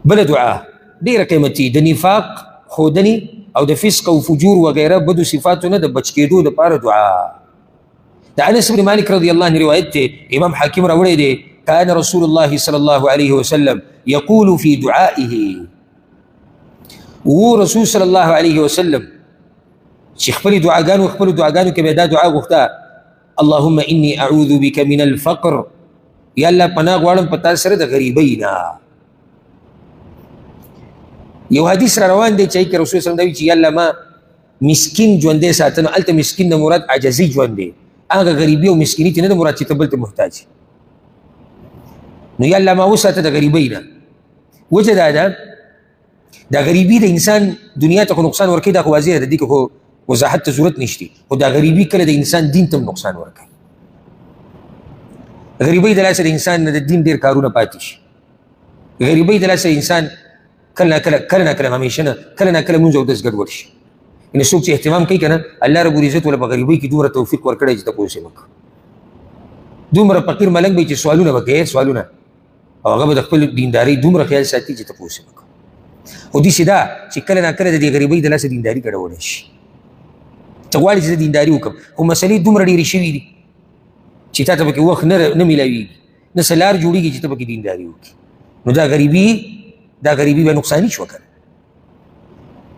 بل دعا ډیره قیمتي د نفاق خودنی او د فسق او فجور وغیره بدو صفاتونه د بچ کېدو لپاره دعا. د انس بن مالک رضی الله عنه روایت دی، امام حاکم راوړی دی، كان رسول الله صلى الله عليه وسلم يقول في دعائه، ورسول صلى الله عليه وسلم چې خپل دعاګانو کې به دا دعا غوښته، اللهم اني اعوذ بك من الفقر، یا الله پناه غواړم په تا سره د غریبۍ نه. یو حدیث را روان دی چې رسول صلی الله علیه وسلم چې یا الله ما مسکین ژوندې ساتنه، هلته مسکین نه مراد عجزي ژوند دی، هغه غریبي او مسکیني ته نه ده مراد چې ته بل ته محتاج. نو یا الله ما وساته د غریبۍ نه. وجه دا ده دا غریبي د انسان دنیا ته خو نقصان ورکوي، دا خو واضح ده، دې کې خو وضاحت ته ضرورت نشته، خو دا غریبي کله د انسان دین ته نقصان ورکوي. غریبۍ د لاسه د انسان نه د دین ډېر کارونه پاتې شي. غریبۍ د لاسه انسان کله نه کله همیشه نه کله نه کله مونځ او دس ګډوډ شي. یعنې څوک چې اهتمام کوي که نه، الله رب العزت وله په غریبۍ کې دومره توفیق ورکړی چې تپوس یې وکړه. دومره فقیر ملنګ به چې سوالونه به کوي، سوالونه، او هغه به د خپل دیندارۍ دومره خیال ساتي چې تپوس یې وکړه. خو داسې ده چې کله نه کله د دې غریبۍ د لاسه دینداري ګډوډی شي. ته غواړې چې زه دینداري وکړم، خو مسلې دومره ډېرې شوي دي چې تا ته پکې وخت نه میلاویږي، نه څه لار جوړېږي چې ته پکې دینداري وکړي. نو دا غریبي به نقصاني شوه که نه.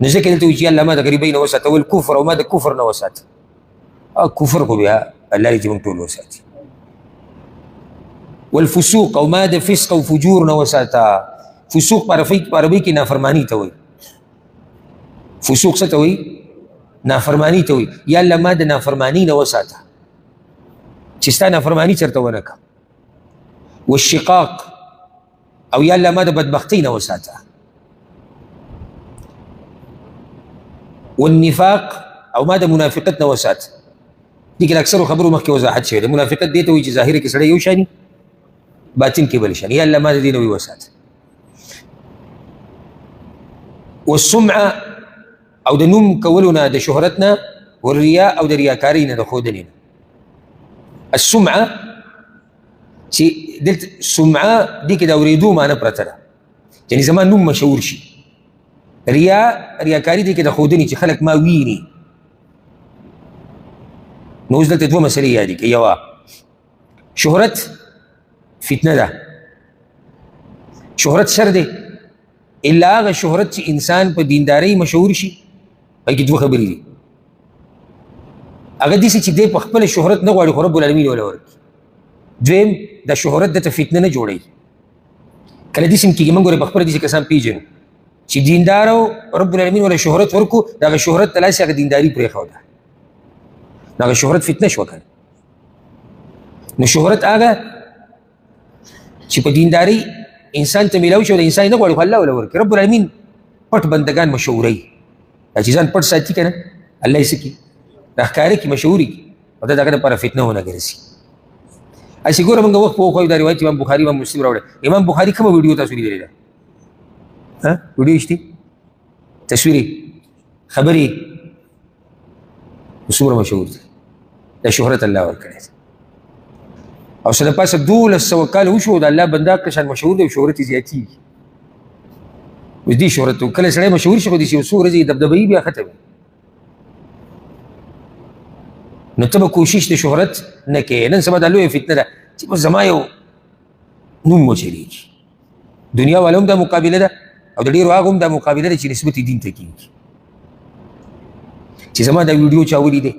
نو ځکه دلته وایي چې الله ما د غریبۍ نه وساته، والکفر، او ما د کفر نه وساته. کفر خو بیا الله دې چې موږ ټول وساتي. والفسوق، او ما د فسق او فجور نه وساته. فسوق په عربۍ کې نافرماني ته وایي. فسوق څه ته وایي؟ نافرماني ته وایي. یا الله ما د نافرماني نه وساته چې ستا نافرماني چېرته ونه کړه. والشقاق، او یا الله ما د بدبختۍ نه وساته. والنفاق، او ما د منافقت نه وساته. دې کې د اکثرو خبرو مخکې وضاحت شوی دی. منافقت دې ته وایي چې ظاهره کې سړی یو شاني، باطن کې بل شاني. یا الله ما د دې نه وساته. والسمعه، او د نوم کولو نه، د شهرت نه، والریا، او د ریاکارۍ نه، د ښودنې نه. السمعه چې دلته سمعه دې کې د اورېدو معنی پرته ده، یعنې زما نوم مشهور شي. ریاکاري دې کې د ښودنې چې خلک ما ویني. نو اوس دلته دوه مسلې یادې کړئ. یوه شهرت فتنه ده، شهرت شر دی، الا هغه شهرت چې انسان په دیندارۍ مشهور شي، پکې دوه خبرې دي. هغه داسې چې دی په خپله شهرت نه غواړي، خو رب العالمین وله ورکړي. دویم دا شهرت دته فتنه نه جوړوي. کله داسې هم کېږي، موږ ورې په خپله داسې کسان پېژنو چې دیندار او رب العالمین وله شهرت ورکړو، د هغه شهرت ته لاسې هغه دینداري پرېښوده، نو هغه شهرت فتنه شوه که نه. نو شهرت هغه چې په دیندارۍ انسان ته میلاو شي او د انسان نه غواړي، خو الله وله ورکړي. رب العالمین پټ بندګان مشهوروي، دا چې ځان پټ ساتي که نه، الله یې څه کړي؟ راښکاره کړي، مشهوري کړي، او دا د هغه دپاره فتنه ونه ګرځي. اسی ګوره موږ وخت په وخت دا روایت امام بخاري امام مسلم راوړی. امام بخاري کومه ویډیو تاسو لیدلې ده؟ ویډیو شته، تصویرې، خبرې، څومره مشهور دي. دا شهرت الله ورکړی دی، او څه د پاسه 1200 کاله وشو د الله بنده که شان مشهور دی او شهرت یې زیاتېږي. اوس دې شهرت کله سړی مشهور شي، خو داسې یو څو ورځې دبدبه بیا ختم. نو ته به کوشش د شهرت نه کوې. نن سبا دا لویه فتنه ده چې بس زما یو نوم وچلېږي. دنیا والا هم دا مقابله ده، او د ډېرو هغو هم دا مقابله ده چې نسبت دین ته کېږي، چې زما دا ویډیو چا ولیدې،